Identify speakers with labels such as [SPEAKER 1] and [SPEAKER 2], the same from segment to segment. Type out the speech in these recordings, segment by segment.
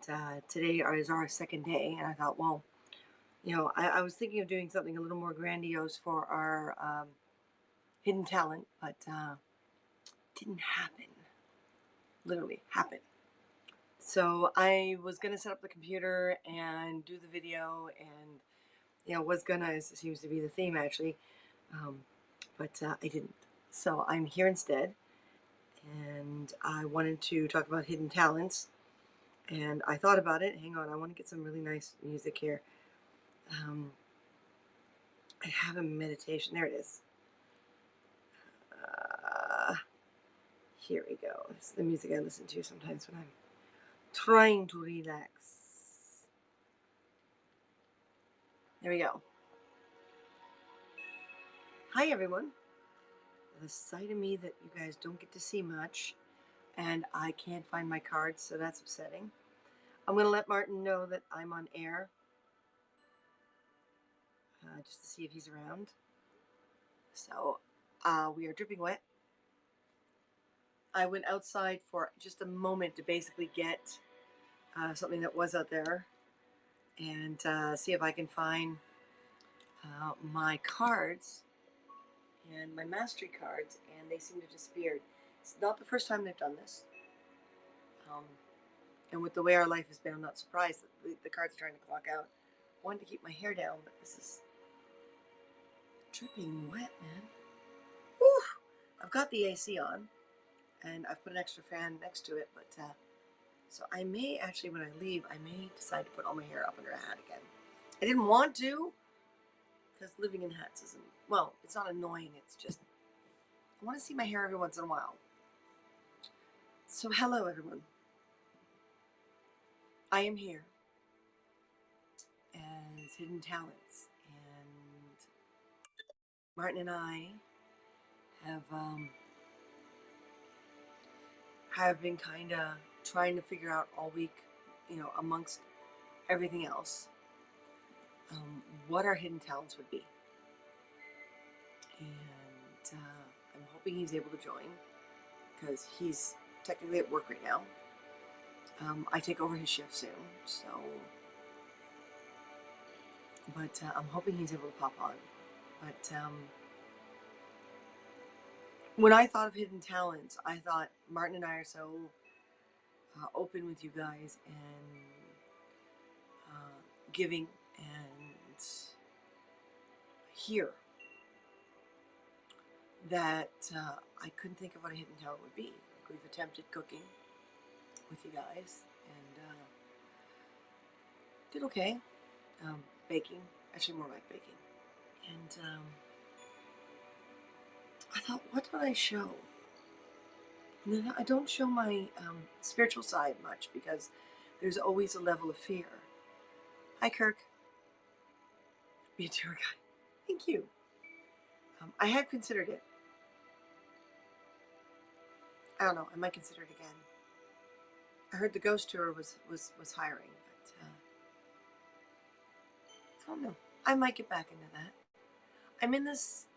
[SPEAKER 1] and today is our second day. And I thought, well, I was thinking of doing something a little more grandiose for our hidden talent, but didn't happen. Literally happen. So I was gonna set up the computer and do the video, and was gonna. It seems to be the theme actually, um, but I didn't. So I'm here instead, and I wanted to talk about hidden talents. And I thought about it. Hang on, I want to get some really nice music here. Um, I have a meditation. There it is. Uh, Here we go. It's the music I listen to sometimes when I'm trying to relax. There we go. Hi, everyone. The side of me that you guys don't get to see much, and I can't find my cards, so that's upsetting. I'm going to let Martin know that I'm on air, just to see if he's around. So we are dripping wet. I went outside for just a moment to basically get something that was out there and see if I can find my cards and my mastery cards, and they seem to have disappeared. It's not the first time they've done this. Um, and with the way our life has been, I'm not surprised that the cards are trying to clock out. I wanted to keep my hair down, but this is dripping wet, man. Whew! I've got the AC on, and I've put an extra fan next to it, but so I may actually, when I leave, I may decide to put all my hair up under a hat again. I didn't want to, because living in hats isn't, well, it's not annoying, it's just, I want to see my hair every once in a while. So hello, everyone. I am here as Hidden Talents, and Martin and I have been kind of trying to figure out all week, amongst everything else, what our hidden talents would be. And I'm hoping he's able to join because he's technically at work right now. I take over his shift soon, so, but I'm hoping he's able to pop on. But when I thought of hidden talents, I thought Martin and I are so open with you guys and giving and here that I couldn't think of what a hidden talent would be. Like, we've attempted cooking with you guys and did okay. Baking, actually more like baking. And I thought, what would I show? And then I don't show my spiritual side much because there's always a level of fear. Hi, Kirk. Be a tour guide. Thank you. I had considered it. I don't know. I might consider it again. I heard the ghost tour was hiring, but I don't know. I might get back into that. I'm in this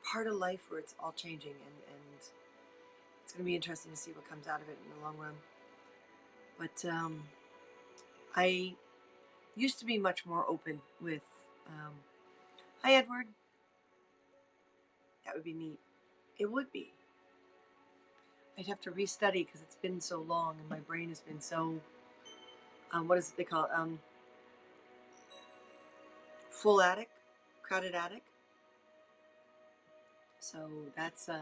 [SPEAKER 1] part of life where it's all changing, and it's going to be interesting to see what comes out of it in the long run. But I used to be much more open with, hi, Edward. That would be neat. It would be. I'd have to restudy because it's been so long and my brain has been so, what is it they call it? Full attic, crowded attic. So that's it's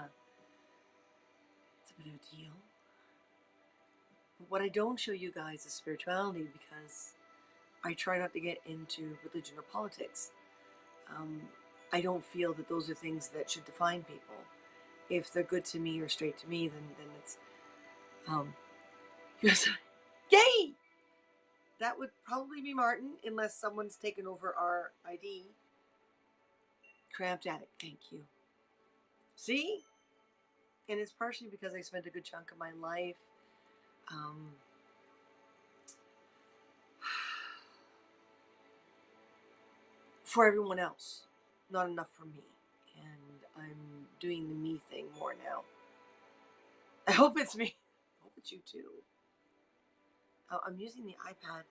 [SPEAKER 1] a bit of a deal. But what I don't show you guys is spirituality because I try not to get into religion or politics. I don't feel that those are things that should define people. If they're good to me or straight to me, then it's yes, yay! That would probably be Martin, unless someone's taken over our ID. Cramped attic, thank you. See? And it's partially because I spent a good chunk of my life for everyone else, not enough for me. And I'm doing the me thing more now. I hope it's me. I hope it's you too. I'm using the iPad.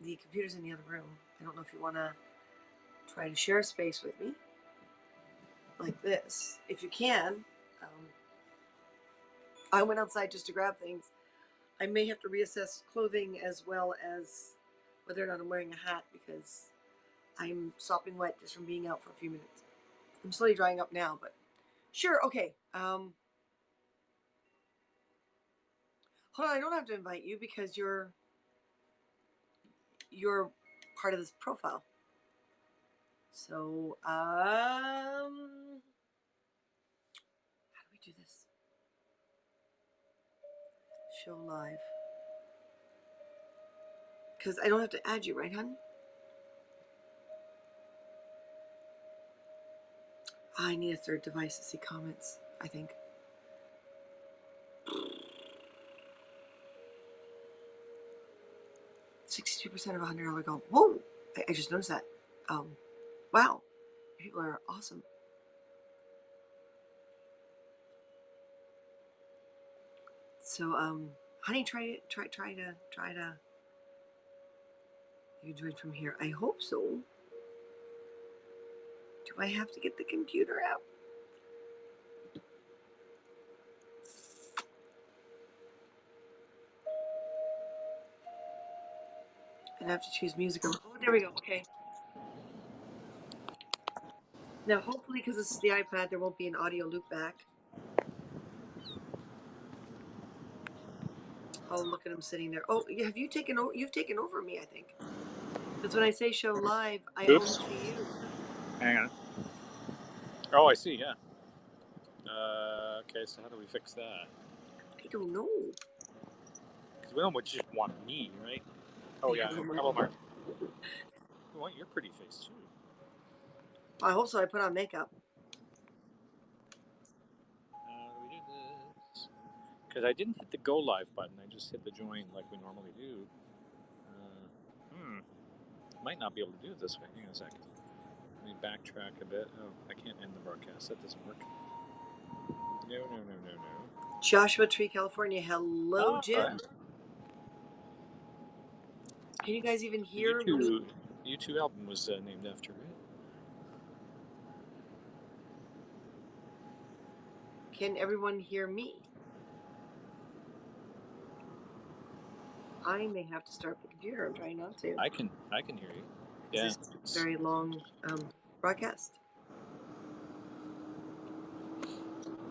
[SPEAKER 1] The computer's in the other room. I don't know if you want to try to share space with me like this. If you can, I went outside just to grab things. I may have to reassess clothing as well as whether or not I'm wearing a hat because I'm sopping wet just from being out for a few minutes. I'm slowly drying up now, but sure, okay. Hold on, I don't have to invite you because you're part of this profile. So, how do we do this? Show live. Because I don't have to add you, right, hon? I need a third device to see comments, I think. 62% of $100 goal. Whoa! I just noticed that. Wow. People are awesome. So, honey, try to. You join from here. I hope so. Do I have to get the computer out? And I have to choose music. Oh, there we go. Okay. Now, hopefully, because this is the iPad, there won't be an audio loop back. Oh, look at him sitting there. Oh, have you taken over? You've taken over me, I think. Because when I say show live, I own
[SPEAKER 2] Oops.
[SPEAKER 1] to you.
[SPEAKER 2] Hang on. Oh, I see, yeah. Okay, so how do we fix that?
[SPEAKER 1] I don't know.
[SPEAKER 2] Because we don't just want me, right? Oh, yeah. Hello, Mark. You want your pretty face, too.
[SPEAKER 1] I hope so. I put on makeup.
[SPEAKER 2] How do we do this? Because I didn't hit the go live button. I just hit the join like we normally do. Might not be able to do it this way. Hang on a second. Let me backtrack a bit. Oh, I can't end the broadcast. That doesn't work. No.
[SPEAKER 1] Joshua Tree, California. Hello, Jim.
[SPEAKER 2] Right.
[SPEAKER 1] Can you guys even
[SPEAKER 2] The
[SPEAKER 1] hear me?
[SPEAKER 2] U2 album was named after it.
[SPEAKER 1] Can everyone hear me? I may have to start the computer. I'm trying not to.
[SPEAKER 2] I can hear you. Yeah.
[SPEAKER 1] This is a very long broadcast.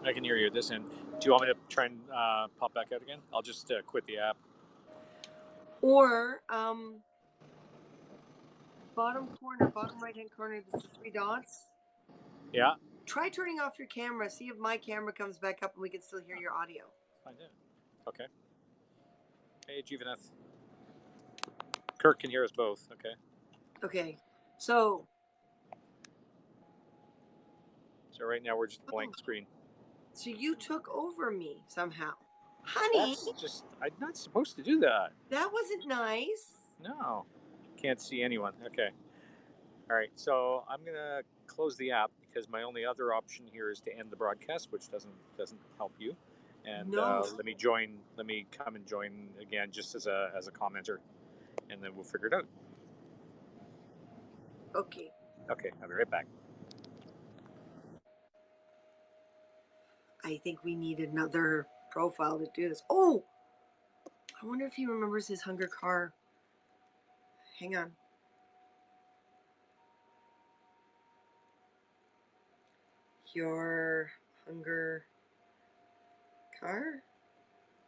[SPEAKER 2] I can hear you at this end. Do you want me to try and pop back out again? I'll just quit the app.
[SPEAKER 1] Or bottom right hand corner, there's the three dots.
[SPEAKER 2] Yeah.
[SPEAKER 1] Try turning off your camera. See if my camera comes back up and we can still hear your audio.
[SPEAKER 2] Find out. Okay. Hey, Jeevaneth. Kirk can hear us both. Okay.
[SPEAKER 1] Okay. So
[SPEAKER 2] right now we're just a blank screen.
[SPEAKER 1] So you took over me somehow. Honey.
[SPEAKER 2] That's just, I'm not supposed to do that.
[SPEAKER 1] That wasn't nice.
[SPEAKER 2] No. Can't see anyone. Okay. All right. So I'm going to close the app because my only other option here is to end the broadcast, which doesn't help you. And
[SPEAKER 1] no.
[SPEAKER 2] Let me come and join again just as a commenter, and then we'll figure it out.
[SPEAKER 1] Okay.
[SPEAKER 2] Okay, I'll be right back.
[SPEAKER 1] I think we need another profile to do this. Oh, I wonder if he remembers his hunger car. Hang on. Your hunger car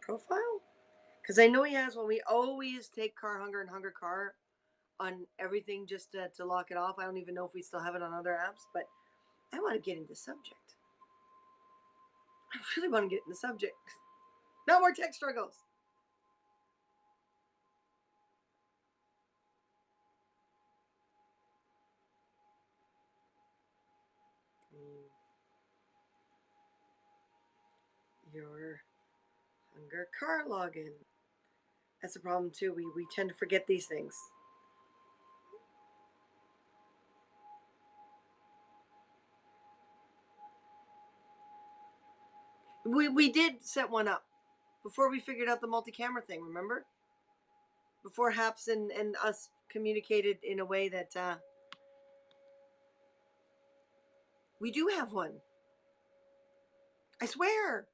[SPEAKER 1] profile? Because I know he has one. We always take car hunger and hunger car on everything just to lock it off. I don't even know if we still have it on other apps, but I want to get into subject. I really want to get into subject. No more tech struggles. Your hunger car login. That's a problem too. We tend to forget these things. We did set one up. before we figured out the multi-camera thing, remember? Before Haps and us communicated in a way that we do have one. I swear.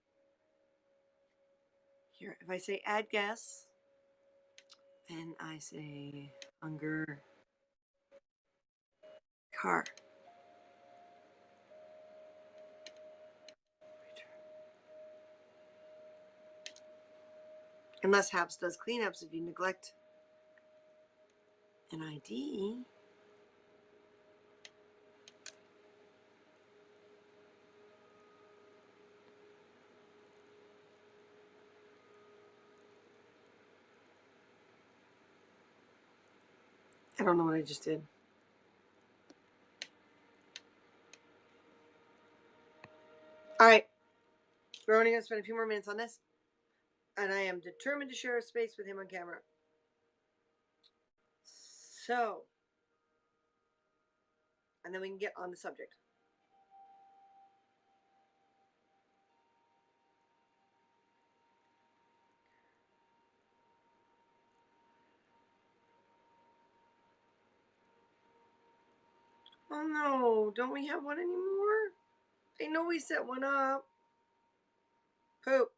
[SPEAKER 1] Here, if I say add guests, and I say Unger car. Unless Haps does cleanups if you neglect an ID. I don't know what I just did. All right. We're only going to spend a few more minutes on this. And I am determined to share a space with him on camera. So, and then we can get on the subject. Oh no, don't we have one anymore? I know we set one up. Poop.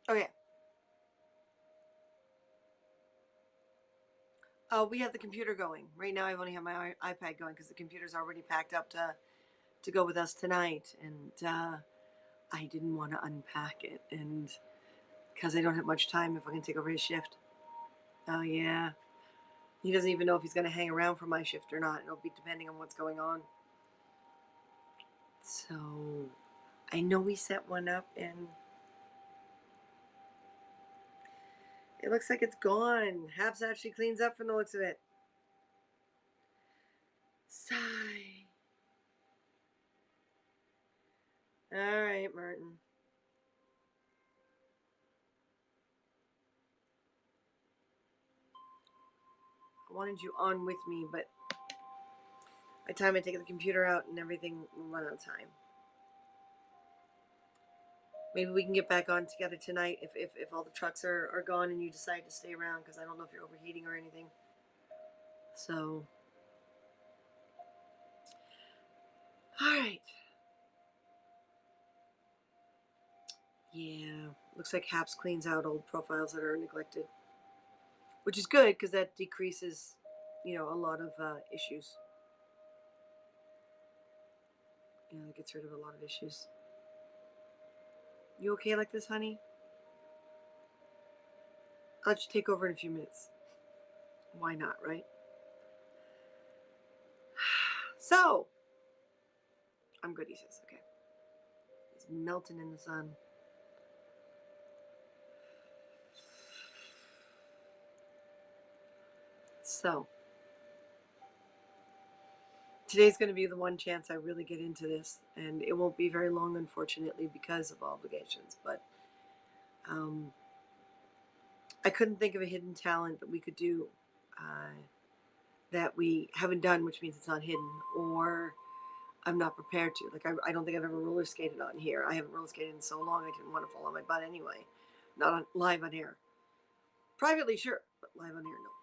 [SPEAKER 1] Okay. We have the computer going. Right now I only have my iPad going because the computer's already packed up to go with us tonight. And I didn't want to unpack it. And because I don't have much time if I can take over his shift. Oh, yeah. He doesn't even know if he's going to hang around for my shift or not. It'll be depending on what's going on. So I know we set one up and it looks like it's gone. Haps actually cleans up from the looks of it. Sigh. All right, Martin. I wanted you on with me, but by the time I take the computer out and everything, we'll run out of time. Maybe we can get back on together tonight if all the trucks are gone and you decide to stay around, because I don't know if you're overheating or anything. So, all right. Yeah, looks like Haps cleans out old profiles that are neglected, which is good because that decreases, a lot of issues. It gets rid of a lot of issues. You okay like this, honey? I'll let you take over in a few minutes. Why not, right? So, I'm good, he says. Okay. He's melting in the sun. So, today's going to be the one chance I really get into this, and it won't be very long, unfortunately, because of obligations. But I couldn't think of a hidden talent that we could do that we haven't done, which means it's not hidden, or I'm not prepared to. Like, I don't think I've ever roller skated on here. I haven't roller skated in so long, I didn't want to fall on my butt anyway. Not on, live on air. Privately, sure, but live on air, no.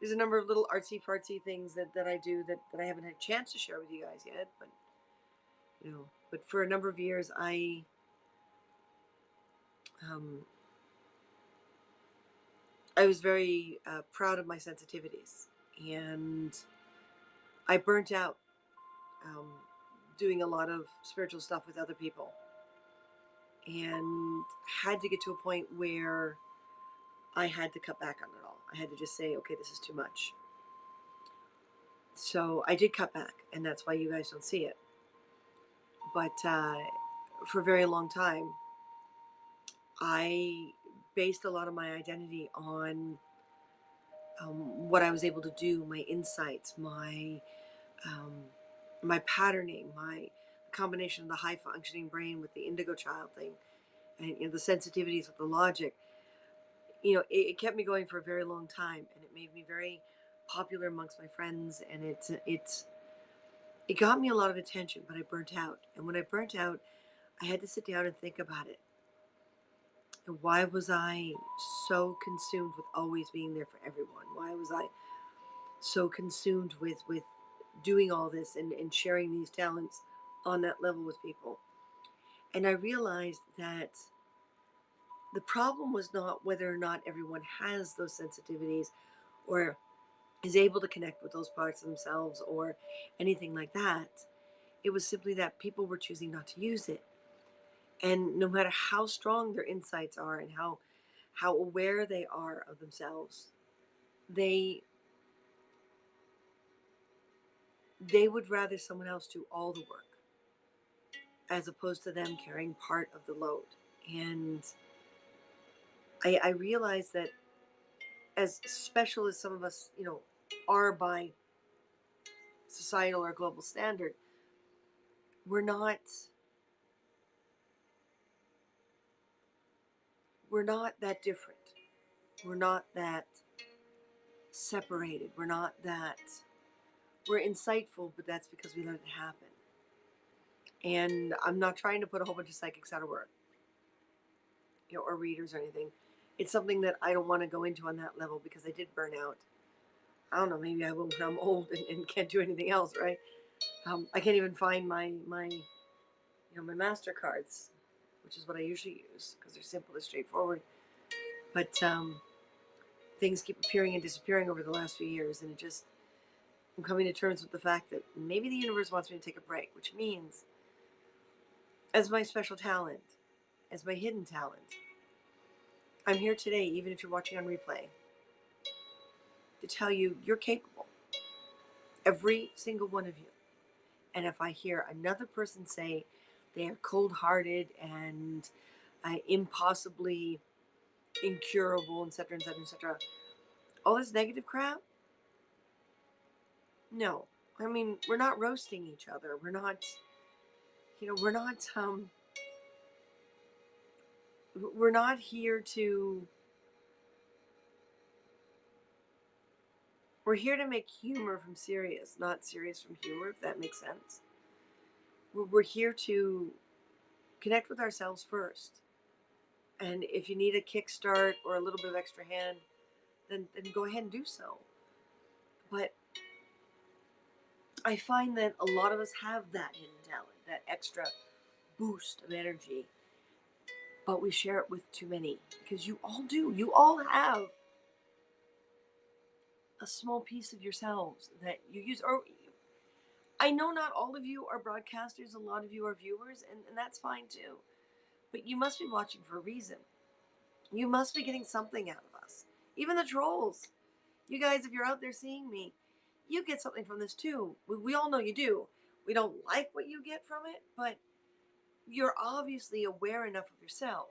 [SPEAKER 1] There's a number of little artsy fartsy things that I do that I haven't had a chance to share with you guys yet, but for a number of years I was very proud of my sensitivities, and I burnt out doing a lot of spiritual stuff with other people, and had to get to a point where I had to cut back on it all. I had to just say, okay, this is too much. So I did cut back, and that's why you guys don't see it. But for a very long time, I based a lot of my identity on what I was able to do, my insights, my patterning, my combination of the high functioning brain with the indigo child thing, and the sensitivities with the logic. it kept me going for a very long time, and it made me very popular amongst my friends, and it got me a lot of attention, but I burnt out. And when I burnt out, I had to sit down and think about it. And why was I so consumed with always being there for everyone? Why was I so consumed with doing all this and sharing these talents on that level with people? And I realized that the problem was not whether or not everyone has those sensitivities or is able to connect with those parts of themselves or anything like that. It was simply that people were choosing not to use it. And no matter how strong their insights are and how aware they are of themselves, they they would rather someone else do all the work as opposed to them carrying part of the load. And I realized that as special as some of us, are by societal or global standard, we're not we're not that different. We're not that separated. We're insightful, but that's because we let it happen. And I'm not trying to put a whole bunch of psychics out of work, or readers or anything. It's something that I don't want to go into on that level because I did burn out. I don't know, maybe I will when I'm old and can't do anything else, right? I can't even find my MasterCards, which is what I usually use because they're simple and straightforward. But things keep appearing and disappearing over the last few years, and I'm coming to terms with the fact that maybe the universe wants me to take a break, which means, as my special talent, as my hidden talent, I'm here today, even if you're watching on replay, to tell you you're capable. Every single one of you. And if I hear another person say they are cold hearted and impossibly incurable, etc., etc., etc., all this negative crap, no. I mean, we're not roasting each other. We're not here to, we're here to make humor from serious, not serious from humor, if that makes sense. We're here to connect with ourselves first. And if you need a kickstart or a little bit of extra hand, then go ahead and do so. But I find that a lot of us have that hidden talent, that extra boost of energy, but we share it with too many because you all do. You all have a small piece of yourselves that you use. Or I know not all of you are broadcasters, a lot of you are viewers, and that's fine too. But you must be watching for a reason. You must be getting something out of us. Even the trolls. You guys, if you're out there seeing me, you get something from this too. We all know you do. We don't like what you get from it, but you're obviously aware enough of yourself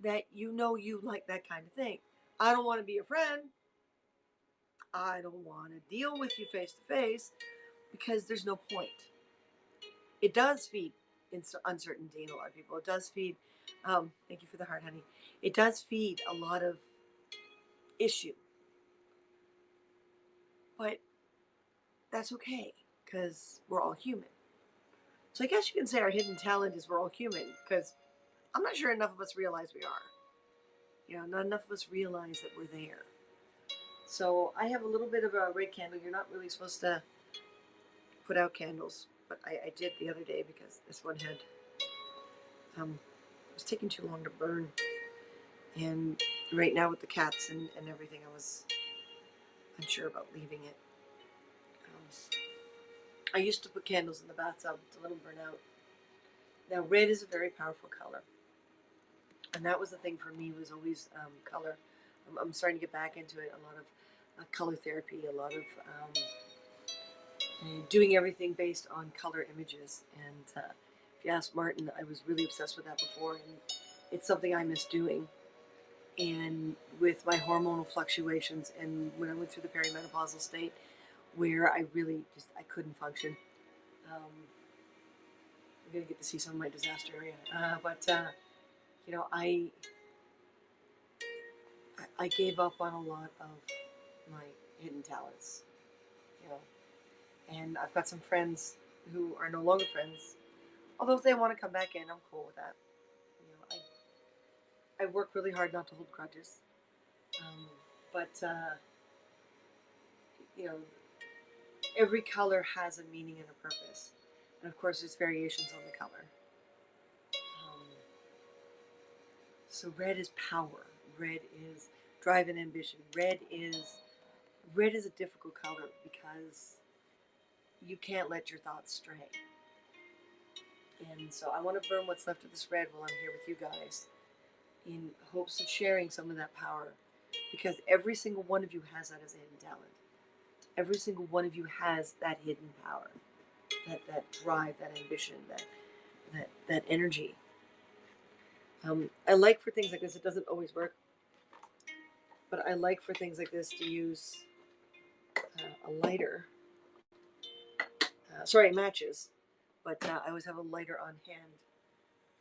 [SPEAKER 1] that you like that kind of thing. I don't want to be a friend. I don't want to deal with you face to face because there's no point. It does feed uncertainty in a lot of people. It does feed, thank you for the heart, honey. It does feed a lot of issue. But that's okay because we're all human. So I guess you can say our hidden talent is we're all human because I'm not sure enough of us realize we are. Not enough of us realize that we're there. So I have a little bit of a red candle. You're not really supposed to put out candles, but I did the other day because this one had it was taking too long to burn. And right now with the cats and everything, I was unsure about leaving it. I used to put candles in the bathtub to let them burn out. Now red is a very powerful color, and that was the thing for me, was always color. I'm starting to get back into it. A lot of color therapy, a lot of doing everything based on color images. And if you ask Martin, I was really obsessed with that before, and it's something I miss doing. And with my hormonal fluctuations, and when I went through the perimenopausal state, where I really I couldn't function. I'm gonna get to see some of my disaster area, but I I gave up on a lot of my hidden talents, you know, and I've got some friends who are no longer friends. Although if they want to come back in, I'm cool with that. You know, I work really hard not to hold grudges, um, but you know, every color has a meaning and a purpose, and of course, there's variations on the color. Um, so red is power. Red is drive and ambition. Red is a difficult color because you can't let your thoughts stray. And so I want to burn what's left of this red while I'm here with you guys in hopes of sharing some of that power because every single one of you has that as a hidden talent. Every single one of you has that hidden power, that drive, that ambition, that energy. I like for things like this, it doesn't always work, but I like for things like this to use a lighter. Sorry, matches, but I always have a lighter on hand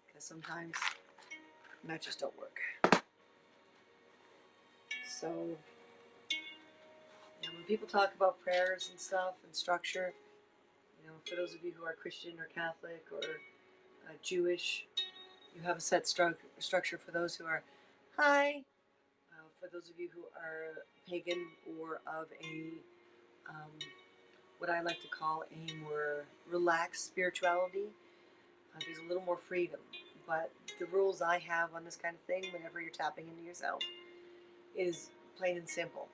[SPEAKER 1] because sometimes matches don't work. So, when people talk about prayers and stuff and structure, for those of you who are Christian or Catholic or Jewish, you have a set structure. For those who are, for those of you who are pagan or of a, what I like to call a more relaxed spirituality, there's a little more freedom. But the rules I have on this kind of thing, whenever you're tapping into yourself, is plain and simple.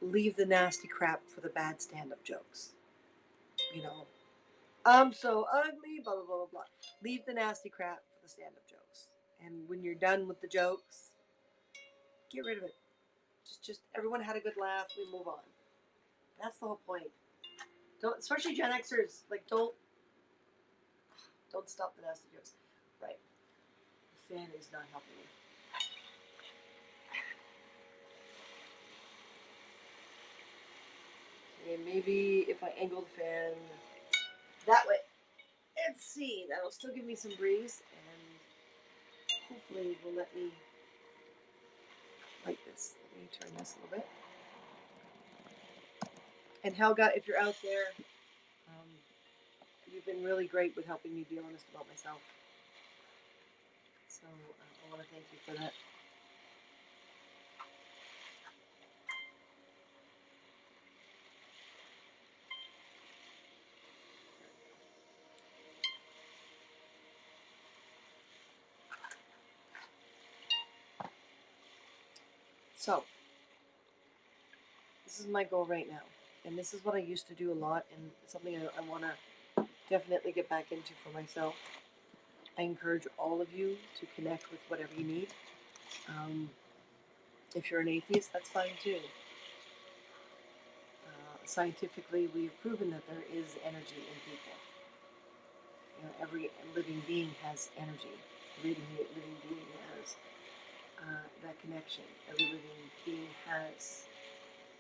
[SPEAKER 1] Leave the nasty crap for the bad stand-up jokes. I'm so ugly, blah, blah, blah, blah, blah. Leave the nasty crap for the stand-up jokes. And when you're done with the jokes, get rid of it. Just everyone had a good laugh, we move on. That's the whole point. Don't, especially Gen Xers, don't stop the nasty jokes. Right. The fan is not helping me. Okay, maybe if I angle the fan that way. Let's see. That'll still give me some breeze, and hopefully will let me light this. Let me turn this a little bit. And Helga, if you're out there, you've been really great with helping me be honest about myself. So I want to thank you for that. So this is my goal right now. And this is what I used to do a lot, and something I want to definitely get back into for myself. I encourage all of you to connect with whatever you need. If you're an atheist, that's fine too. Scientifically, we've proven that there is energy in people. Every living being has energy. Every living being has that connection. Every living being has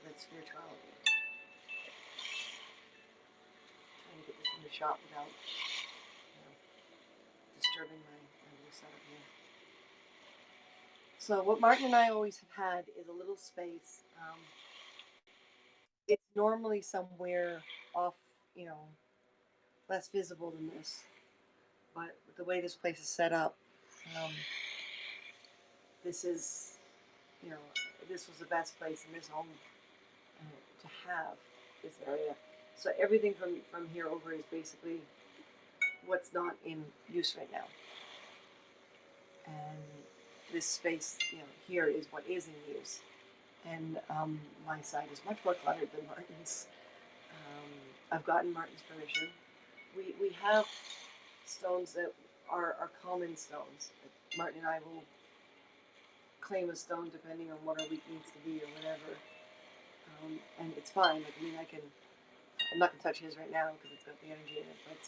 [SPEAKER 1] that spirituality. Trying to get this in the shot without disturbing my little setup here. So what Martin and I always have had is a little space. It's normally somewhere off, less visible than this. But with the way this place is set up, this is, this was the best place in this home to have this area. So everything from here over is basically what's not in use right now. And this space, here is what is in use. And my side is much more cluttered than Martin's. I've gotten Martin's permission. We have stones that are common stones. Martin and I will claim a stone depending on what our week needs to be or whatever. And it's fine. I'm not gonna touch his right now because it's got the energy in it. But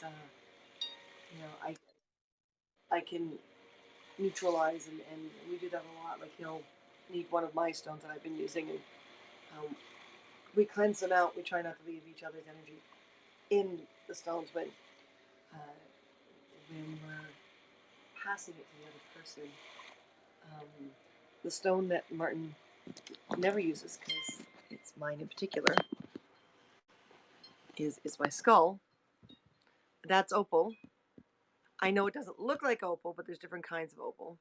[SPEAKER 1] I can neutralize, and we do that a lot. Like he'll need one of my stones that I've been using, and we cleanse them out. We try not to leave each other's energy in the stones when we're passing it to the other person. the stone that Martin never uses, because it's mine in particular, is my skull. That's opal. I know it doesn't look like opal, but there's different kinds of opal.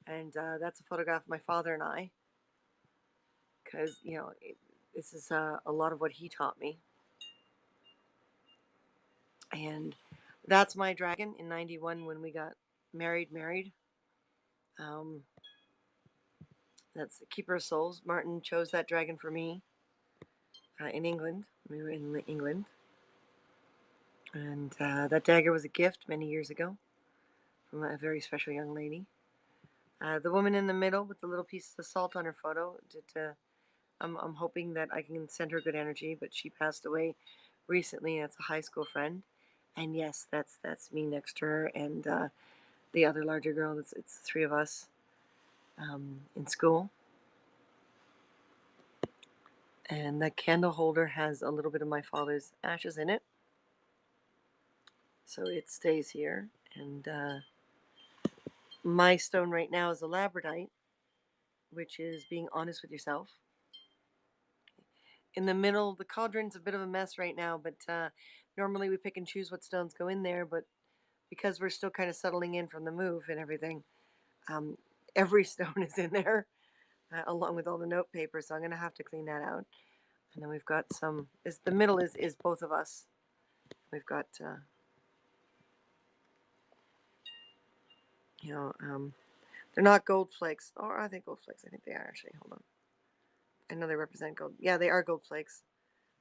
[SPEAKER 1] And that's a photograph of my father and I, because, this is a lot of what he taught me. And that's my dragon in 91 when we got married. Um, that's Keeper of Souls. Martin chose that dragon for me in England. We were in England. And that dagger was a gift many years ago from a very special young lady. The woman in the middle with the little pieces of salt on her photo, I'm hoping that I can send her good energy, but she passed away recently, and it's a high school friend. And yes, that's me next to her, and the other larger girl. It's the three of us in school. And the candle holder has a little bit of my father's ashes in it, so it stays here. And my stone right now is a labradorite, which is being honest with yourself. In the middle, the cauldron's a bit of a mess right now, but normally we pick and choose what stones go in there, but because we're still kind of settling in from the move and everything, um, every stone is in there, along with all the note paper, so I'm going to have to clean that out. And then we've got the middle is both of us. We've got, they're not gold flakes. Or are they gold flakes? I think they are actually. Hold on. I know they represent gold. Yeah, they are gold flakes.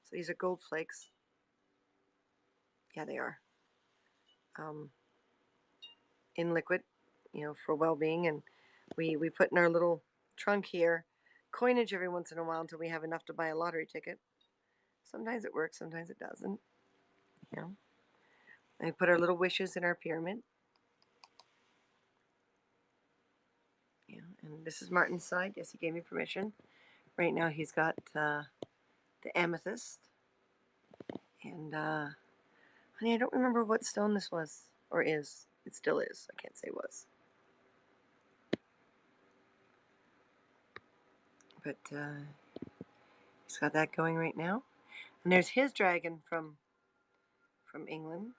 [SPEAKER 1] So these are gold flakes. Yeah, they are. In liquid, for well-being. And we put in our little trunk here coinage every once in a while until we have enough to buy a lottery ticket. Sometimes it works, sometimes it doesn't. And we put our little wishes in our pyramid. And this is Martin's side. Yes, he gave me permission. Right now he's got the amethyst. And honey, I don't remember what stone this was or is. It still is. I can't say was. But he's got that going right now. And there's his dragon from England.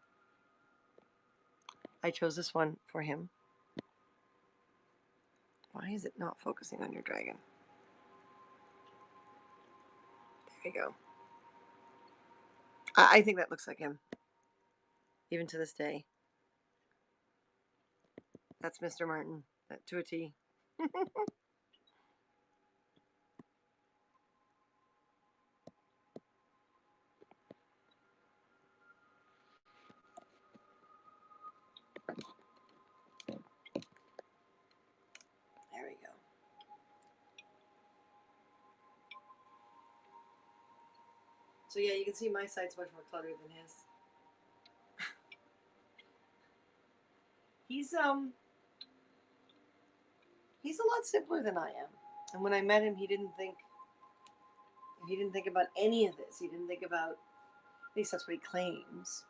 [SPEAKER 1] I chose this one for him. Why is it not focusing on your dragon? There you go. I think that looks like him, even to this day. That's Mr. Martin, to a T. There we go. So yeah, you can see my site's much more cluttered than his. He's a lot simpler than I am. And when I met him, he didn't think about any of this. He didn't think about, at least that's what he claims.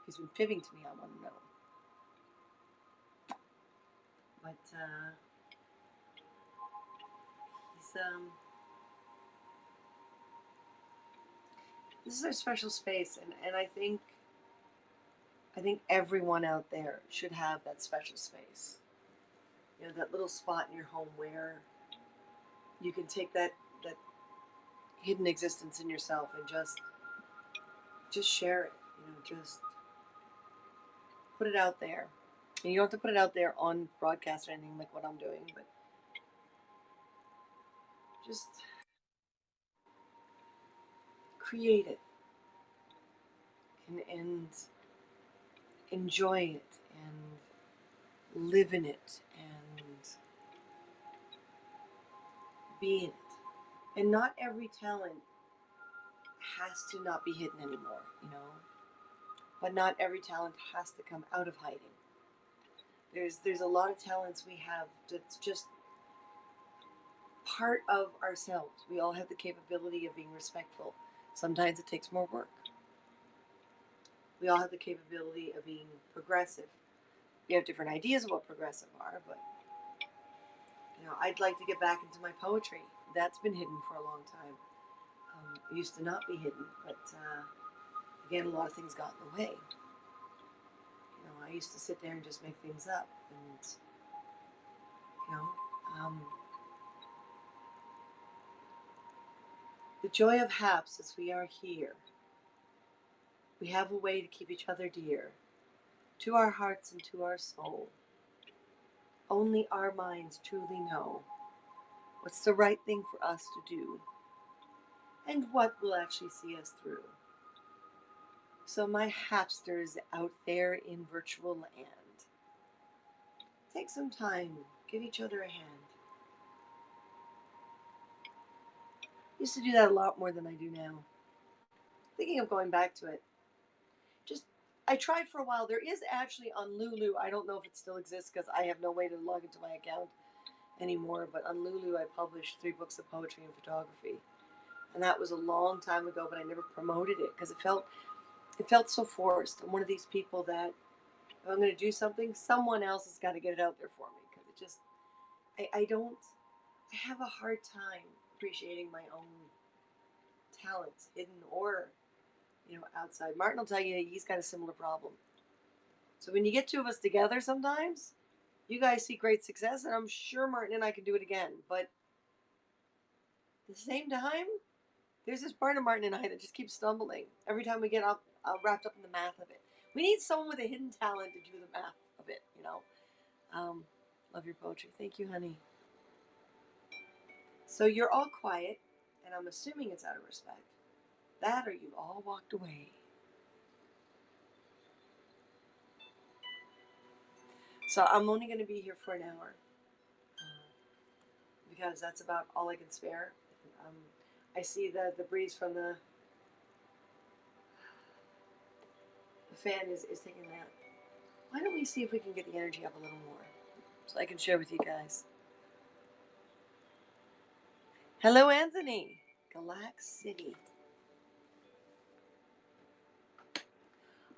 [SPEAKER 1] He's been fibbing to me, I want to know. But he's this is our special space, and I think everyone out there should have that special space. That little spot in your home where you can take that hidden existence in yourself and just share it. Just put it out there. And you don't have to put it out there on broadcast or anything like what I'm doing, but just create it and enjoy it and live in it and be in it. And not every talent has to not be hidden anymore, But not every talent has to come out of hiding. There's a lot of talents we have that's just part of ourselves. We all have the capability of being respectful. Sometimes it takes more work. We all have the capability of being progressive. We have different ideas of what progressive are, but I'd like to get back into my poetry. That's been hidden for a long time. It used to not be hidden, but again, a lot of things got in the way. I used to sit there and just make things up, and you know, um, the joy of haps is we are here. We have a way to keep each other dear, to our hearts and to our soul. Only our minds truly know what's the right thing for us to do, and what will actually see us through. So, my hapsters out there in virtual land, take some time, give each other a hand. Used to do that a lot more than I do now. Thinking of going back to it. I tried for a while. There is actually on Lulu. I don't know if it still exists because I have no way to log into my account anymore. But on Lulu, I published 3 books of poetry and photography, and that was a long time ago. But I never promoted it because it felt so forced. I'm one of these people that if I'm going to do something, someone else has got to get it out there for me because it just I have a hard time appreciating my own talents, hidden or outside. Martin will tell you he's got a similar problem. So when you get 2 of us together sometimes, you guys see great success, and I'm sure Martin and I can do it again. But at the same time, there's this part of Martin and I that just keeps stumbling every time we get up wrapped up in the math of it. We need someone with a hidden talent to do the math of it. Love your poetry. Thank you, honey. So you're all quiet, and I'm assuming it's out of respect. That or you've all walked away. So I'm only going to be here for an hour because that's about all I can spare. I see the breeze from the fan is taking that. Why don't we see if we can get the energy up a little more so I can share with you guys. Hello, Anthony. Galax City.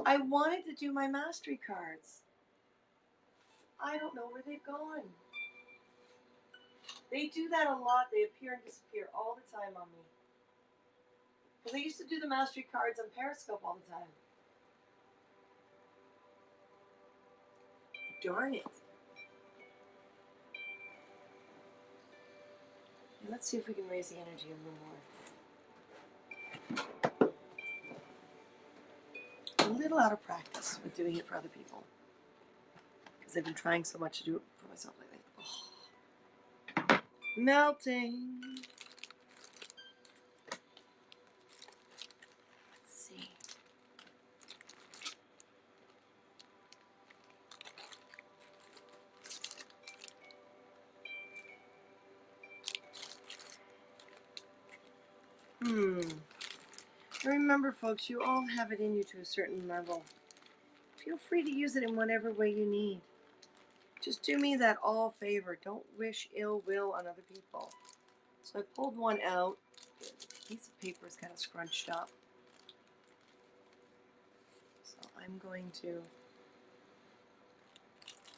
[SPEAKER 1] I wanted to do my mastery cards. I don't know where they've gone. They do that a lot. They appear and disappear all the time on me. Because I used to do the mastery cards on Periscope all the time. Darn it. And let's see if we can raise the energy a little more. A little out of practice with doing it for other people. Because I've been trying so much to do it for myself lately. Oh. Melting. Let's see. Remember, folks, you all have it in you to a certain level. Feel free to use it in whatever way you need. Just do me that all favor. Don't wish ill will on other people. So I pulled one out. The piece of paper is kind of scrunched up. So I'm going to... It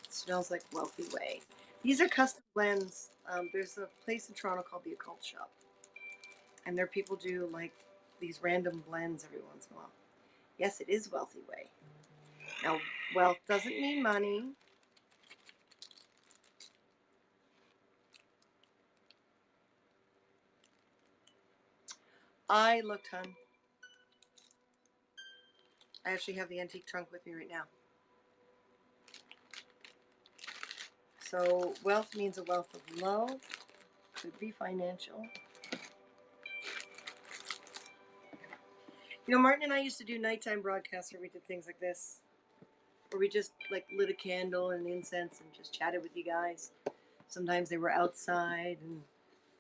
[SPEAKER 1] smells like Wealthy Way. These are custom blends. There's a place in Toronto called the Occult Shop. And there people do like these random blends every once in a while. Yes, it is Wealthy Way. Now, wealth doesn't mean money. Looked, hun. I actually have the antique trunk with me right now. So, wealth means a wealth of love. Could be financial. Martin and I used to do nighttime broadcasts where we did things like this. Where we just lit a candle and incense and just chatted with you guys. Sometimes they were outside, and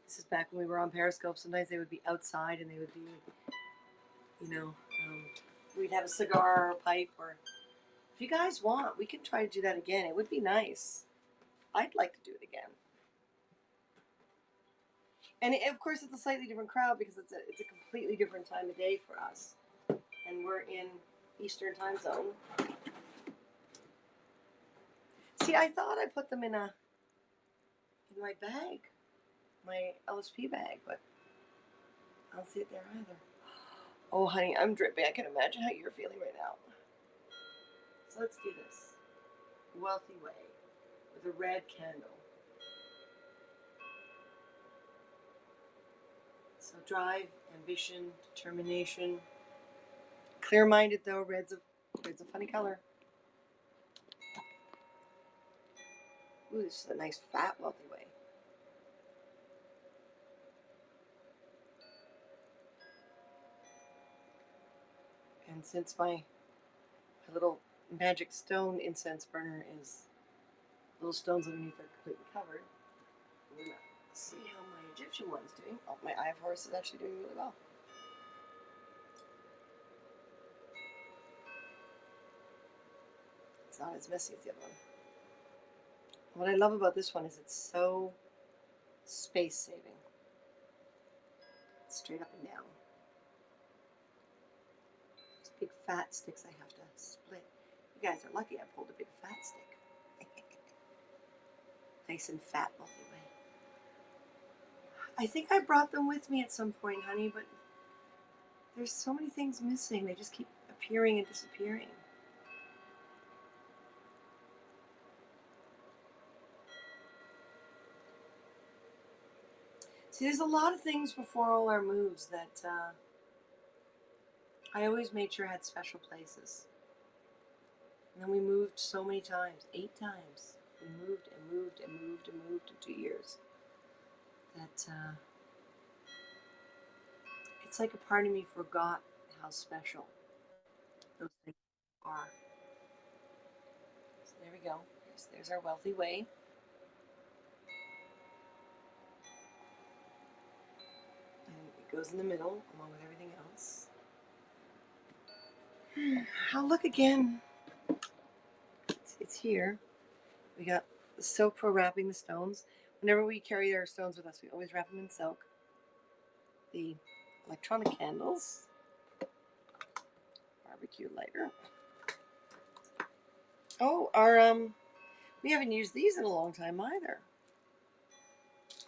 [SPEAKER 1] this is back when we were on Periscope. Sometimes they would be outside and they would be, we'd have a cigar or a pipe. Or if you guys want, we can try to do that again. It would be nice. I'd like to do it again. And of course, it's a slightly different crowd because it's a completely different time of day for us. And we're in Eastern time zone. See, I thought I put them in a my bag, my LSP bag, but I don't see it there either. Oh, honey, I'm dripping. I can imagine how you're feeling right now. So let's do this. Wealthy Way with a red candle. So drive, ambition, determination. Clear-minded though. Red's a funny color. Ooh, this is a nice fat wealthy way. And since my little magic stone incense burner is little stones underneath are completely covered, we're gonna see how my Egyptian one's doing. Oh, my Eye of Horus is actually doing really well. It's not as messy as the other one. What I love about this one is it's so space saving. It's straight up and down. These big fat sticks I have to split. You guys are lucky I pulled a big fat stick. Nice and fat all the way. I think I brought them with me at some point, honey, but there's so many things missing. They just keep appearing and disappearing. See, there's a lot of things before all our moves that I always made sure had special places. And then we moved so many times, 8 times. We moved and moved and moved and moved in 2 years. That it's like a part of me forgot how special those things are. So there we go. There's our wealthy way. And it goes in the middle along with everything else. I'll look again. It's here. We got the silk for wrapping the stones. Whenever we carry our stones with us, we always wrap them in silk. The electronic candles. Barbecue lighter. Oh, we haven't used these in a long time either.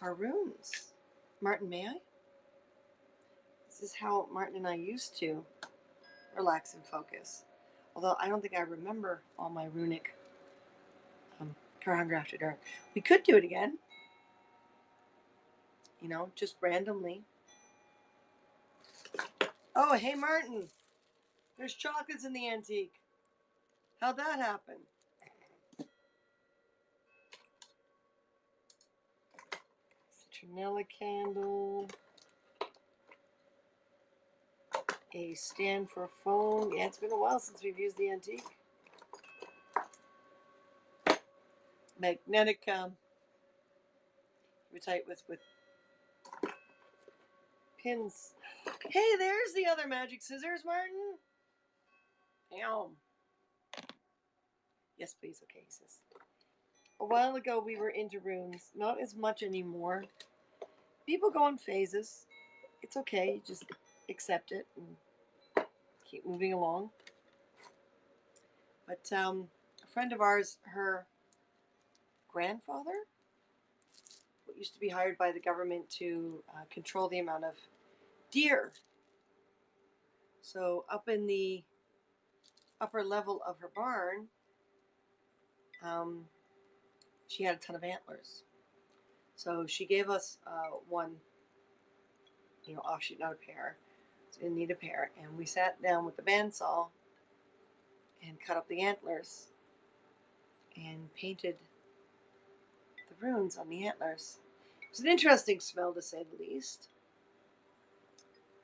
[SPEAKER 1] Our runes. Martin, may I? This is how Martin and I used to relax and focus. Although I don't think I remember all my runic Card Hunger After Dark. We could do it again. You know, just randomly. Oh, hey, Martin. There's chocolates in the antique. How'd that happen? Citronella candle. A stand for a phone. Yeah, it's been a while since we've used the antique. Magnetic tight with pins. Hey, there's the other magic scissors, Martin. Ow. Yes, please. Okay, he says. A while ago, we were into runes. Not as much anymore. People go in phases. It's okay. Just accept it and keep moving along. But a friend of ours, her grandfather, used to be hired by the government to control the amount of deer. So up in the upper level of her barn, she had a ton of antlers. So she gave us one, offshoot, not a pair. So we didn't need a pair. And we sat down with the bandsaw and cut up the antlers and painted the runes on the antlers. It was an interesting smell, to say the least.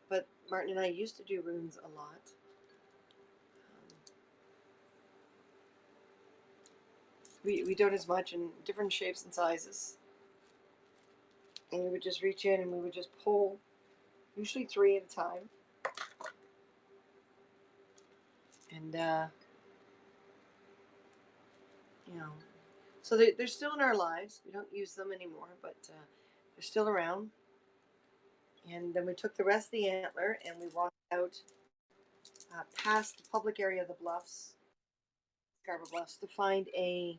[SPEAKER 1] But Martin and I used to do runes a lot. We don't as much in different shapes and sizes. And we would just reach in and we would just pull, usually 3 at a time. And, so they're still in our lives. We don't use them anymore, but they're still around. And then we took the rest of the antler and we walked out past the public area of the bluffs, Scarborough Bluffs, to find a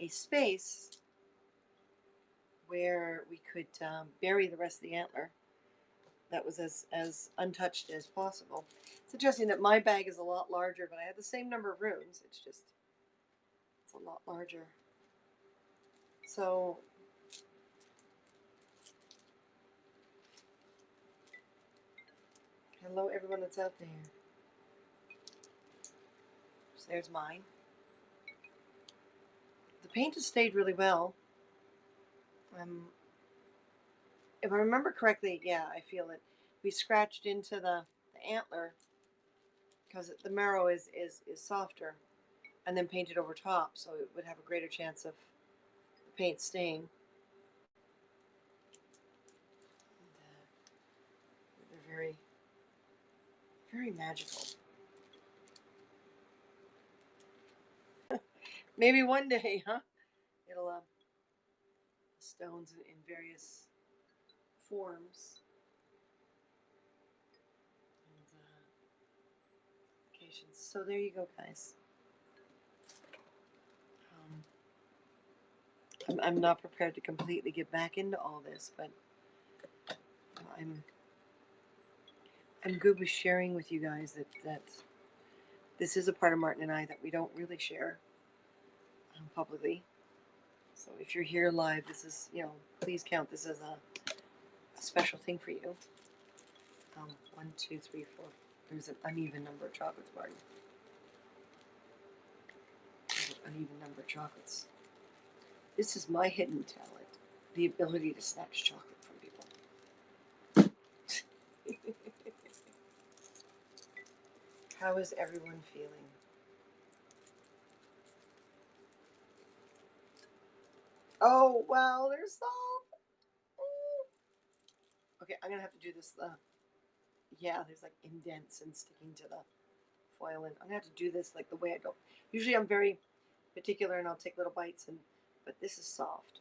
[SPEAKER 1] space where we could bury the rest of the antler that was as untouched as possible. It's interesting that my bag is a lot larger, but I have the same number of rooms. It's a lot larger. So hello everyone that's out there. So there's mine. The paint has stayed really well. If I remember correctly, yeah, I feel it. We scratched into the antler because the marrow is softer, and then painted over top, so it would have a greater chance of the paint staying. And, they're very, very magical. Maybe one day, huh? It'll stones in various forms and occasions. So there you go, guys. I'm not prepared to completely get back into all this, but I'm good with sharing with you guys that this is a part of Martin and I that we don't really share publicly. So if you're here live, this is, please count this as a special thing for you. 1, 2, 3, 4. There's an uneven number of chocolates, Martin. There's an uneven number of chocolates. This is my hidden talent, the ability to snatch chocolate from people. How is everyone feeling? Oh, wow, they're soft. Okay, I'm going to have to do this. Yeah, there's like indents and sticking to the foil. And I'm going to have to do this like the way I go. Usually I'm very particular and I'll take little bites, but this is soft.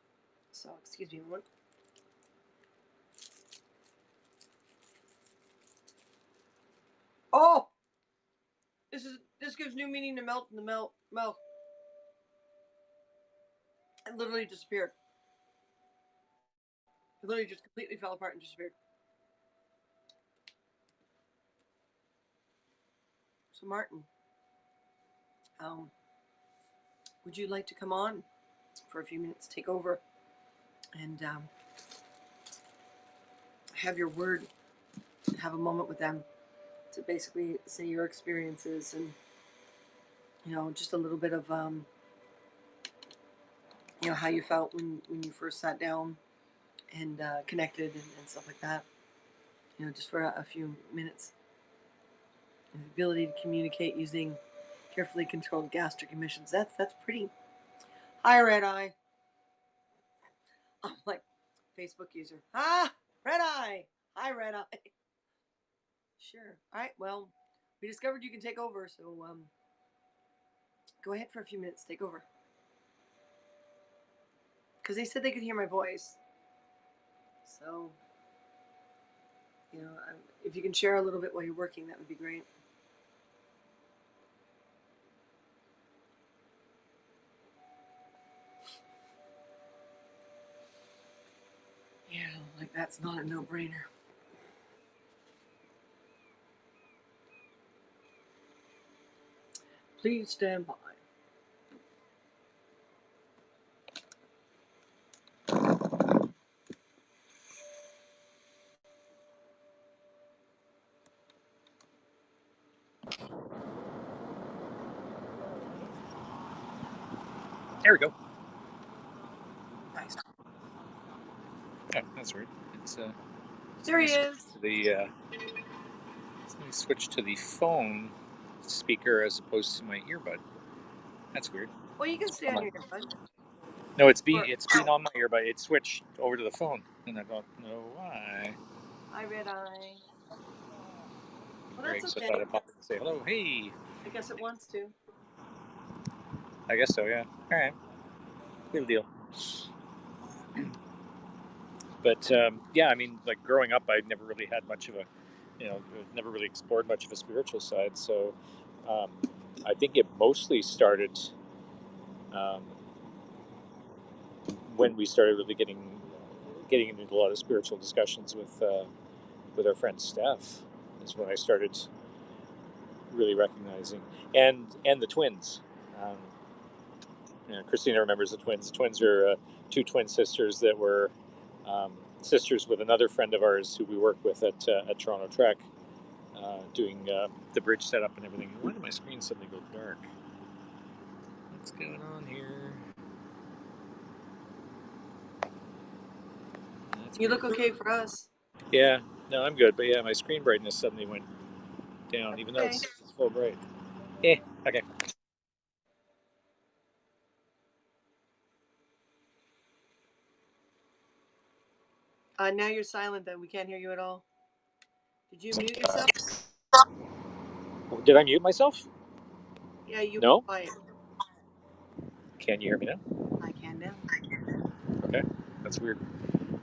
[SPEAKER 1] So, excuse me one. Oh! This gives new meaning to melt in the mouth. It literally disappeared. It literally just completely fell apart and disappeared. So Martin, would you like to come on for a few minutes, take over, and have your word, have a moment with them to basically say your experiences and, just a little bit of, how you felt when you first sat down and connected and stuff like that. Just for a few minutes. And the ability to communicate using carefully controlled gastric emissions. That's pretty. Hi, Red Eye. I'm like Facebook user. Red Eye. Hi, Red Eye. Sure. All right. Well, we discovered you can take over, so go ahead for a few minutes. Take over. Because they said they could hear my voice. So, if you can share a little bit while you're working, that would be great. Yeah, like that's not a no-brainer. Please stand by.
[SPEAKER 2] There we go.
[SPEAKER 1] Nice.
[SPEAKER 2] Oh, that's weird. It's
[SPEAKER 1] There he is.
[SPEAKER 2] Let me switch to the phone speaker as opposed to my earbud. That's weird.
[SPEAKER 1] Well, you can stay on your earbud.
[SPEAKER 2] No, it's been on my earbud. It switched over to the phone, and I don't know why.
[SPEAKER 1] Hi, Red Eye. Well,
[SPEAKER 2] Great,
[SPEAKER 1] that's
[SPEAKER 2] so
[SPEAKER 1] okay.
[SPEAKER 2] I thought I'd pop in and say hello. Hey.
[SPEAKER 1] I guess it wants to.
[SPEAKER 2] I guess so. Yeah. All right. Good deal. But yeah, I mean, like growing up, I never really had much of a, never really explored much of a spiritual side. So I think it mostly started when we started really getting getting into a lot of spiritual discussions with our friend Steph is when I started really recognizing, and the twins. Um, Christina remembers the twins. The twins are two twin sisters that were um, sisters with another friend of ours who we work with at Toronto Trek, doing the bridge setup and everything. Why did my screen suddenly go dark? What's going on here? That's
[SPEAKER 1] You
[SPEAKER 2] weird.
[SPEAKER 1] look okay for us.
[SPEAKER 2] Yeah, no, I'm good. But yeah, my screen brightness suddenly went down, even though
[SPEAKER 1] Okay.
[SPEAKER 2] it's full bright. Yeah, okay.
[SPEAKER 1] Now you're silent. Then we can't hear you at all. Did you mute yourself?
[SPEAKER 2] Did I mute myself?
[SPEAKER 1] Yeah, you
[SPEAKER 2] No.
[SPEAKER 1] were quiet.
[SPEAKER 2] Can you hear me now?
[SPEAKER 1] I can now.
[SPEAKER 2] Okay, that's weird.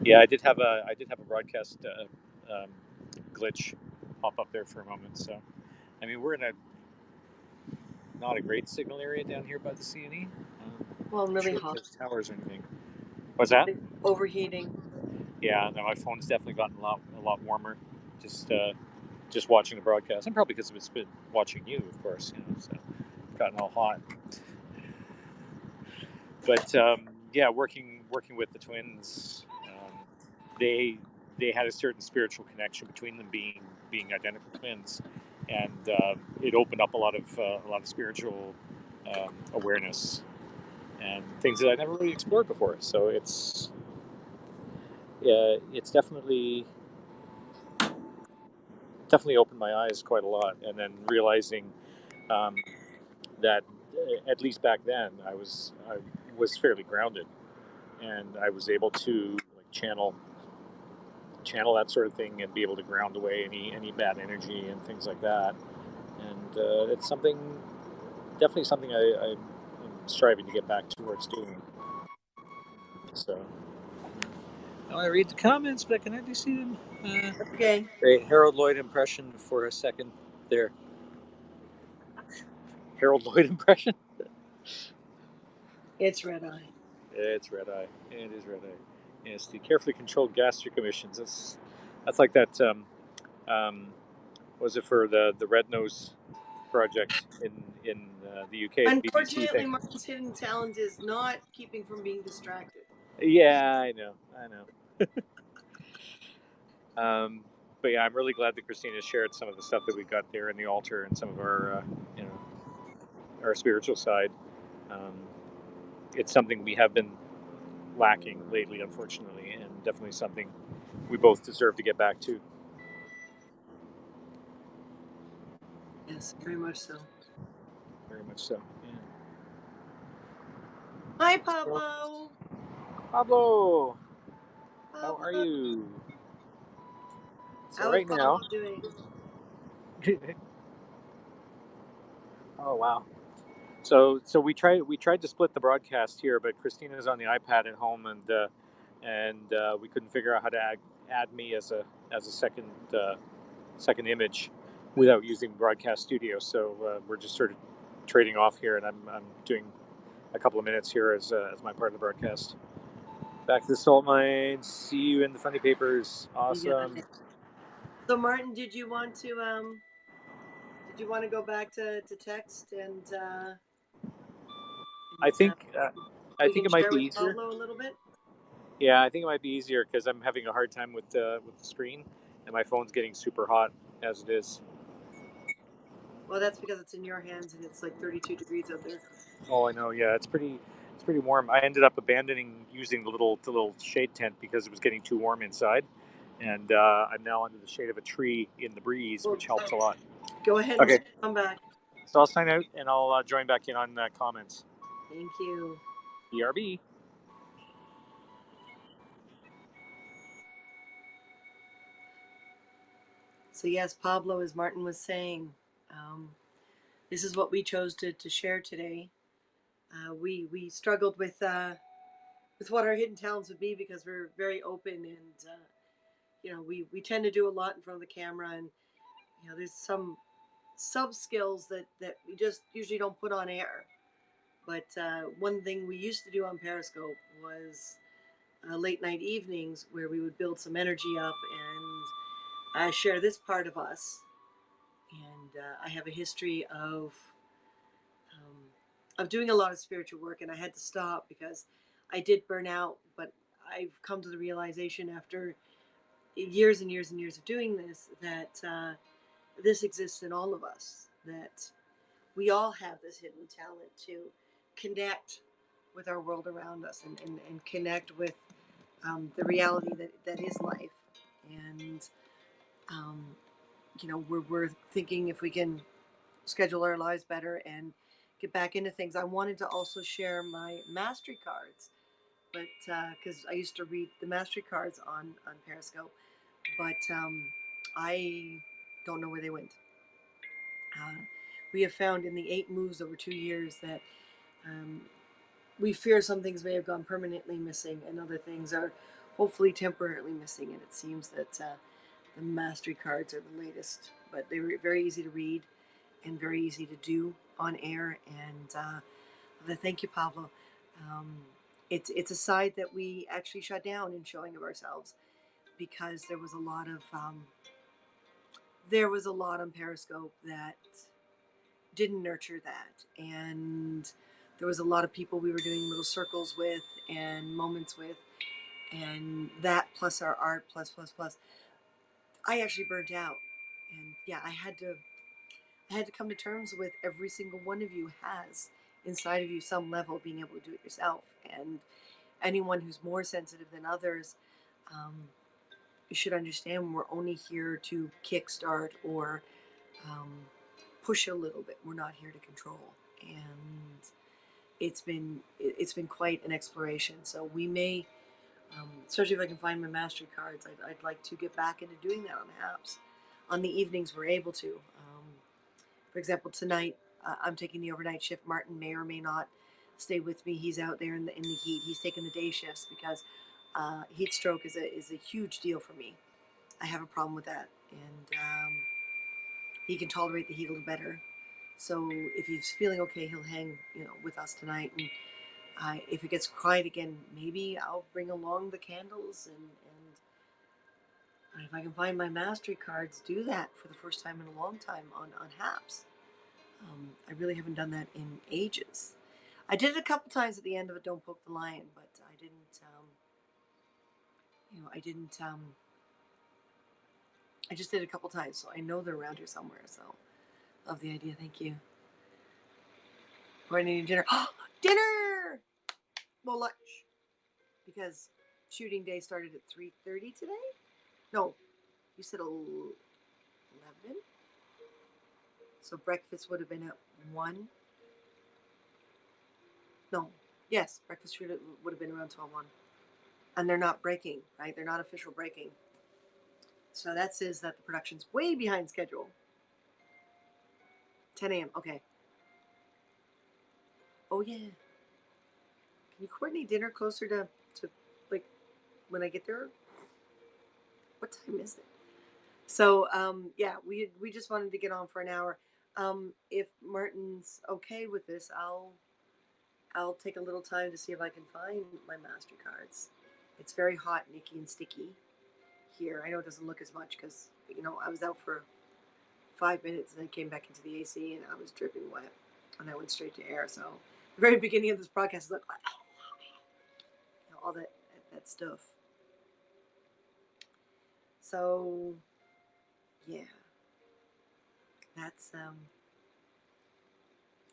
[SPEAKER 2] Yeah, I did have a broadcast glitch pop up there for a moment. So, I mean, we're in a not a great signal area down here by the CNE.
[SPEAKER 1] Well,
[SPEAKER 2] Not
[SPEAKER 1] really
[SPEAKER 2] sure if
[SPEAKER 1] hot.
[SPEAKER 2] there's towers or anything. What's that?
[SPEAKER 1] It's overheating.
[SPEAKER 2] Yeah, no, my phone's definitely gotten a lot warmer. Just just watching the broadcast, and probably because it's been watching you, of course. So gotten all hot. But yeah, working with the twins, they they had a certain spiritual connection between them, being identical twins, and it opened up a lot of spiritual awareness and things that I never really explored before. So it's definitely opened my eyes quite a lot, and then realizing um, that at least back then I was fairly grounded, and I was able to like channel that sort of thing and be able to ground away any bad energy and things like that. And it's definitely something I'm striving to get back towards doing. So now I read the comments, but can I do see them?
[SPEAKER 1] Okay.
[SPEAKER 2] Great Harold Lloyd impression for a second there. Harold Lloyd impression.
[SPEAKER 1] It's red eye.
[SPEAKER 2] It's red eye. It is red eye. Yes, the carefully controlled gastric emissions. That's like that. Was it for the Red Nose project in the UK, the BBC
[SPEAKER 1] Unfortunately,
[SPEAKER 2] thing?
[SPEAKER 1] Martin's hidden talent is not keeping from being distracted.
[SPEAKER 2] Yeah, I know. Um, but yeah, I'm really glad that Christina shared some of the stuff that we got there in the altar and some of our, you know, our spiritual side. Um, it's something we have been lacking lately, unfortunately, and definitely something we both deserve to get back to.
[SPEAKER 1] Yes, very much so.
[SPEAKER 2] Very much so. Yeah.
[SPEAKER 1] Hi,
[SPEAKER 2] So,
[SPEAKER 1] Pablo.
[SPEAKER 2] Pablo, how are
[SPEAKER 1] Pablo.
[SPEAKER 2] you? So
[SPEAKER 1] How is
[SPEAKER 2] right
[SPEAKER 1] Pablo
[SPEAKER 2] now.
[SPEAKER 1] doing?
[SPEAKER 2] Oh wow. So we tried to split the broadcast here, but Christina's on the iPad at home, and we couldn't figure out how to add me as a second image without using Broadcast Studio. So we're just sort of trading off here, and I'm doing a couple of minutes here as my part of the broadcast. Back to the salt mines. See you in the funny papers.
[SPEAKER 1] Yeah.
[SPEAKER 2] Awesome.
[SPEAKER 1] So, Martin, did you want to go back to text
[SPEAKER 2] I
[SPEAKER 1] and
[SPEAKER 2] think I
[SPEAKER 1] we
[SPEAKER 2] think
[SPEAKER 1] can
[SPEAKER 2] it might
[SPEAKER 1] share
[SPEAKER 2] be
[SPEAKER 1] with
[SPEAKER 2] easier.
[SPEAKER 1] Pablo a little bit?
[SPEAKER 2] Yeah, I think it might be easier because I'm having a hard time with the screen, and my phone's getting super hot as it is.
[SPEAKER 1] Well, that's because it's in your hands and it's like 32 degrees out there.
[SPEAKER 2] Oh, I know. Yeah, it's pretty warm. I ended up abandoning using the little shade tent because it was getting too warm inside, and I'm now under the shade of a tree in the breeze,
[SPEAKER 1] Well,
[SPEAKER 2] which helps a lot.
[SPEAKER 1] go ahead and
[SPEAKER 2] Okay,
[SPEAKER 1] come back.
[SPEAKER 2] so I'll sign out and I'll join back in on comments.
[SPEAKER 1] Thank you.
[SPEAKER 2] BRB.
[SPEAKER 1] So, yes, Pablo, as Martin was saying, um, this is what we chose to share today. We struggled with what our hidden talents would be because we're very open and we tend to do a lot in front of the camera, and there's some sub skills that we just usually don't put on air. But one thing we used to do on Periscope was late night evenings where we would build some energy up and share this part of us. And I have a history um, of doing a lot of spiritual work, and I had to stop because I did burn out. But I've come to the realization after years and years and years of doing this that this exists in all of us. That we all have this hidden talent to connect with our world around us and connect with the reality that is life. And, um, we're thinking if we can schedule our lives better and get back into things. I wanted to also share my mastery cards, but because I used to read the mastery cards on Periscope, but I don't know where they went. Uh, we have found in the 8 moves over 2 years that um, we fear some things may have gone permanently missing, and other things are hopefully temporarily missing. And it seems that the mastery cards are the latest, but they were very easy to read and very easy to do on air. And thank you, Pablo. Um, it's a side that we actually shut down in showing of ourselves because there was a lot on Periscope that didn't nurture that, and there was a lot of people we were doing little circles with and moments with, and that plus our art plus. I actually burnt out, and yeah, I had to come to terms with every single one of you has inside of you some level being able to do it yourself, and anyone who's more sensitive than others, um, you should understand we're only here to kickstart or um, push a little bit. We're not here to control, and it's been quite an exploration. So we may, especially if I can find my mastery cards, I'd like to get back into doing that on apps. On the evenings, we're able to. For example, tonight I'm taking the overnight shift. Martin may or may not stay with me. He's out there in the heat. He's taking the day shifts because heat stroke is a huge deal for me. I have a problem with that, and he can tolerate the heat a little better. So if he's feeling okay, he'll hang, with us tonight. And if it gets quiet again, maybe I'll bring along the candles and if I can find my mastery cards, do that for the first time in a long time on Haps. I really haven't done that in ages. I did it a couple times at the end of it, Don't Poke the Lion, but I didn't. I didn't. I just did it a couple times, so I know they're around here somewhere. So love the idea. Thank you. Coordinating dinner. Dinner. Well, lunch, because shooting day started at 3:30 today. No, you said 11. So breakfast would have been at 1. No, yes, breakfast would have been around 12:01. And they're not breaking, right? They're not official breaking. So that says that the production's way behind schedule. 10 a.m. Okay. Oh yeah. Can you coordinate dinner closer to like when I get there? What time is it? So yeah, we just wanted to get on for an hour. If Martin's okay with this, I'll take a little time to see if I can find my master cards. It's very hot, nicky, and sticky here. I know it doesn't look as much because I was out for 5 minutes and then came back into the AC and I was dripping wet, and I went straight to air. So the very beginning of this broadcast looked like all that stuff. So yeah, that's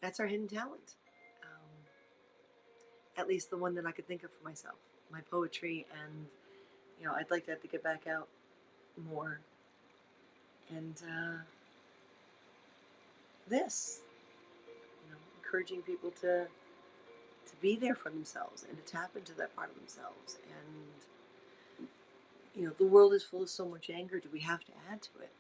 [SPEAKER 1] that's our hidden talent. Um, at least the one that I could think of for myself. My poetry, and I'd like that to get back out more. And this, encouraging people to be there for themselves and to tap into that part of themselves. And the world is full of so much anger. Do we have to add to it?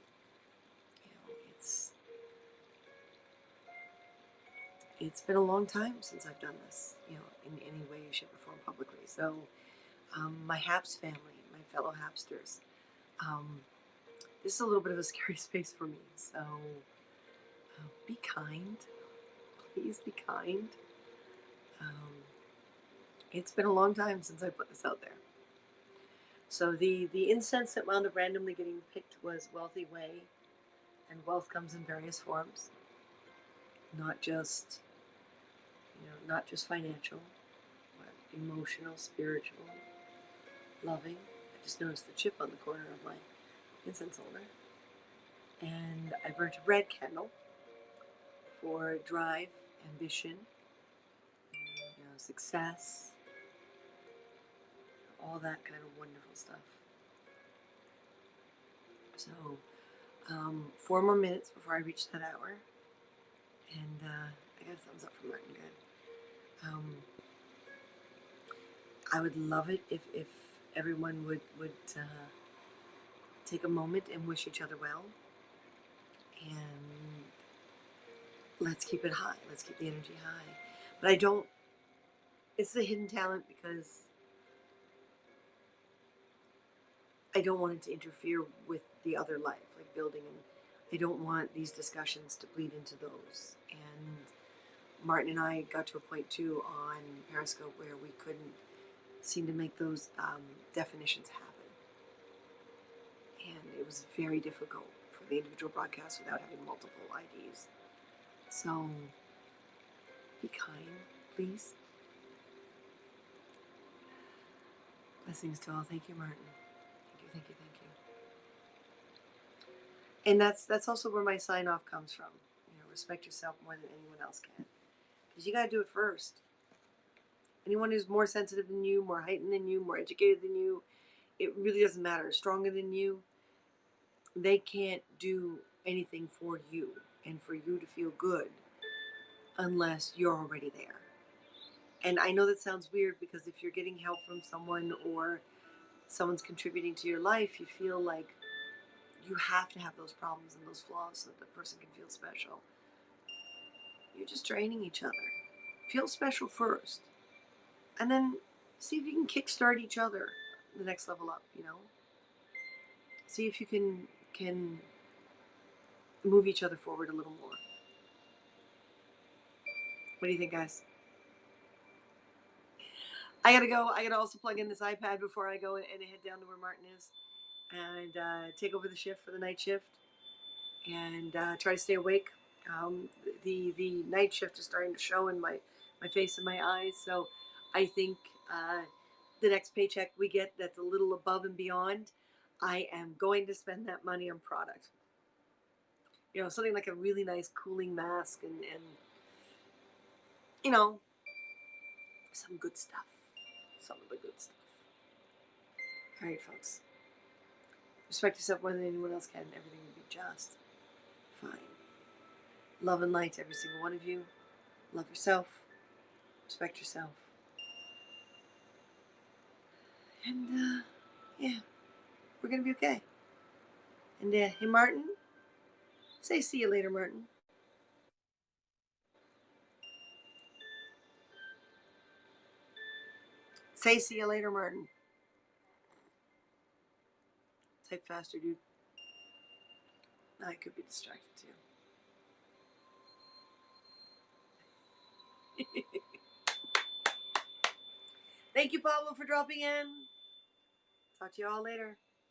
[SPEAKER 1] It's been a long time since I've done this, in any way, shape, or form publicly. So, my Haps family, my fellow Hapsters, um, this is a little bit of a scary space for me. So, be kind. Please be kind. Um, it's been a long time since I put this out there. So the incense that wound up randomly getting picked was Wealthy Way, and wealth comes in various forms, not just not just financial, but emotional, spiritual, loving. I just noticed the chip on the corner of my incense holder. And I burnt a red candle for drive, ambition, success, all that kind of wonderful stuff. So, 4 more minutes before I reach that hour, and I got a thumbs up from Martin. Good. I would love it if everyone would take a moment and wish each other well, and let's keep it high. Let's keep the energy high. But I don't. It's the hidden talent because I don't want it to interfere with the other life, like building, and I don't want these discussions to bleed into those. And Martin and I got to a point too on Periscope where we couldn't seem to make those definitions happen. And it was very difficult for the individual broadcast without having multiple IDs. So be kind, please. Blessings to all. Thank you, Martin. Thank you, thank you, thank you. And that's also where my sign off comes from. Respect yourself more than anyone else can, because you got to do it first. Anyone who's more sensitive than you, more heightened than you, more educated than you, it really doesn't matter. Stronger than you, they can't do anything for you and for you to feel good unless you're already there. And I know that sounds weird because if you're getting help from someone or someone's contributing to your life, you feel like you have to have those problems and those flaws so that the person can feel special. You're just draining each other. Feel special first. And then see if you can kickstart each other the next level up, See if you can move each other forward a little more. What do you think, guys? I gotta go. I gotta also plug in this iPad before I go and head down to where Martin is and take over the shift for the night shift and try to stay awake. The night shift is starting to show in my face and my eyes, so I think the next paycheck we get that's a little above and beyond, I am going to spend that money on product. Something like a really nice cooling mask and some good stuff. Some of the good stuff. All right, folks. Respect yourself more than anyone else can. Everything will be just fine. Love and light to every single one of you. Love yourself. Respect yourself. And, yeah, we're going to be okay. And, hey, Martin, say see you later, Martin. Say see you later, Martin. Type faster, dude. I could be distracted, too. Thank you, Pablo, for dropping in. Talk to you all later.